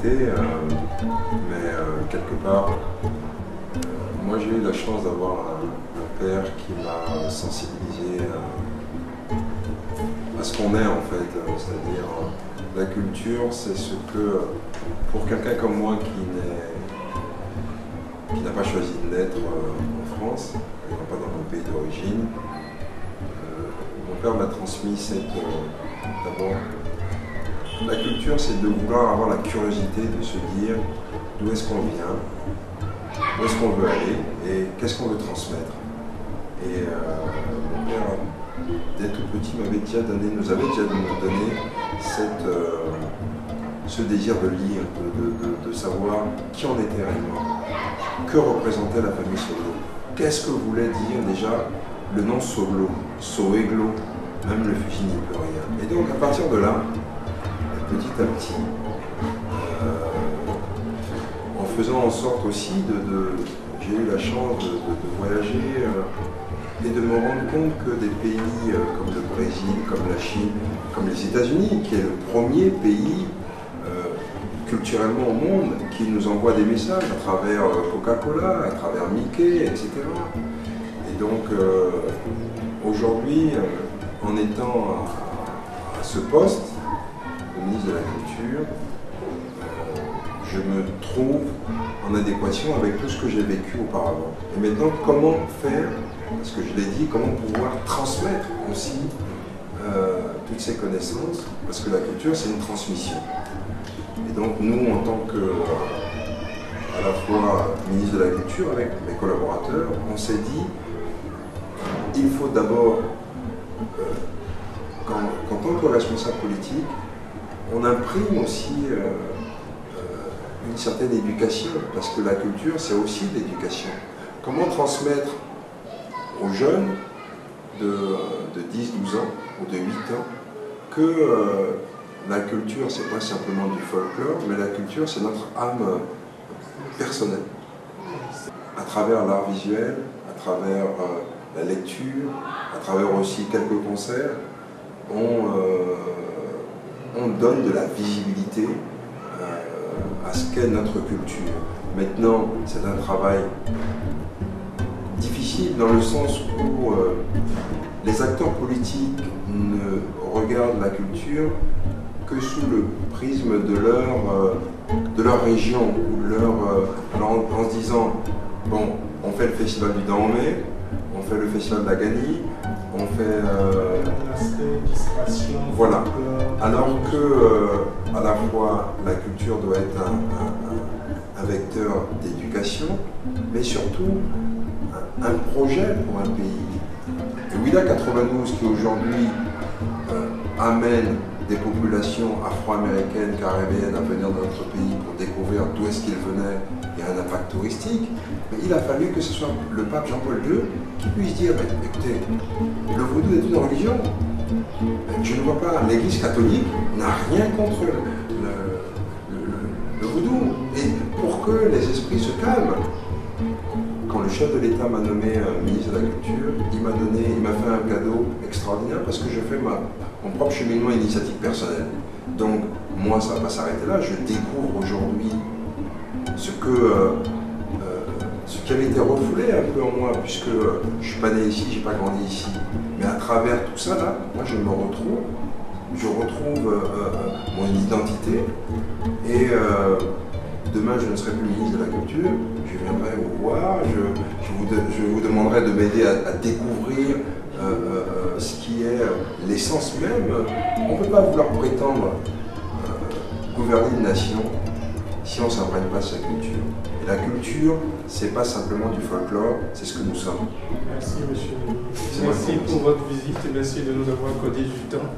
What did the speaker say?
été, mais quelque part, moi j'ai eu la chance d'avoir un père qui m'a sensibilisé à ce qu'on est en fait, c'est-à-dire la culture, c'est ce que, pour quelqu'un comme moi qui n'a pas choisi de naître en France, pas dans mon pays d'origine, mon père m'a transmis d'abord, la culture, c'est de vouloir avoir la curiosité de se dire d'où est-ce qu'on vient, où est-ce qu'on veut aller et qu'est-ce qu'on veut transmettre. Et mon père, dès tout petit, nous avait déjà donné ce désir de lire, de savoir qui on était réellement, que représentait la famille Soglo, qu'est-ce que voulait dire déjà le nom Soglo, Soeglo, même le fusil n'y peut rien. Et donc à partir de là, petit à petit, en faisant en sorte aussi j'ai eu la chance de voyager et de me rendre compte que des pays comme le Brésil, comme la Chine, comme les États-Unis, qui est le premier pays culturellement au monde qui nous envoie des messages à travers Coca-Cola, à travers Mickey, etc. Et donc aujourd'hui, en étant à ce poste, le ministre de la Culture, je me trouve en adéquation avec tout ce que j'ai vécu auparavant. Et maintenant, comment faire, parce que je l'ai dit, comment pouvoir transmettre aussi toutes ces connaissances, parce que la culture, c'est une transmission. Et donc, nous, en tant que, à la fois ministre de la Culture, avec mes collaborateurs, on s'est dit, il faut d'abord, qu'en tant que responsable politique, on imprime aussi une certaine éducation, parce que la culture, c'est aussi de l'éducation. Comment transmettre aux jeunes de 10-12 ans ou de 8 ans que la culture, c'est pas simplement du folklore, mais la culture, c'est notre âme personnelle. À travers l'art visuel, à travers la lecture, à travers aussi quelques concerts, on donne de la visibilité à ce qu'est notre culture. Maintenant, c'est un travail difficile dans le sens où les acteurs politiques ne regardent la culture que sous le prisme de leur région, ou en se disant, bon, on fait le festival du Dahomey, on fait le festival de la Ganie, on fait... voilà. Alors que, à la fois, la culture doit être un vecteur d'éducation, mais surtout un projet pour un pays. Et Willa 92, qui aujourd'hui amène des populations afro-américaines, caribéennes à venir dans notre pays pour découvrir d'où est-ce qu'ils venaient et un impact touristique, mais il a fallu que ce soit le pape Jean-Paul II qui puisse dire, écoutez, le vaudou est une religion. Je ne vois pas, l'Église catholique n'a rien contre le vaudou. Et pour que les esprits se calment, quand le chef de l'État m'a nommé ministre de la Culture, il m'a fait un cadeau extraordinaire parce que je fais mon propre cheminement initiatique personnelle. Donc, moi, ça ne va pas s'arrêter là. Je découvre aujourd'hui ce qui avait été refoulé un peu en moi, puisque je ne suis pas né ici, je n'ai pas grandi ici. Mais à travers tout ça, là, moi, je retrouve mon identité. Et demain, je ne serai plus ministre de la Culture, je viendrai vous voir, je vous demanderai de m'aider à découvrir ce qui est l'essence même. On ne peut pas vouloir prétendre gouverner une nation si on ne s'imprègne pas de sa culture. Et la culture, c'est pas simplement du folklore, c'est ce que nous sommes. Merci, monsieur. Merci pour votre visite et merci de nous avoir accordé du temps.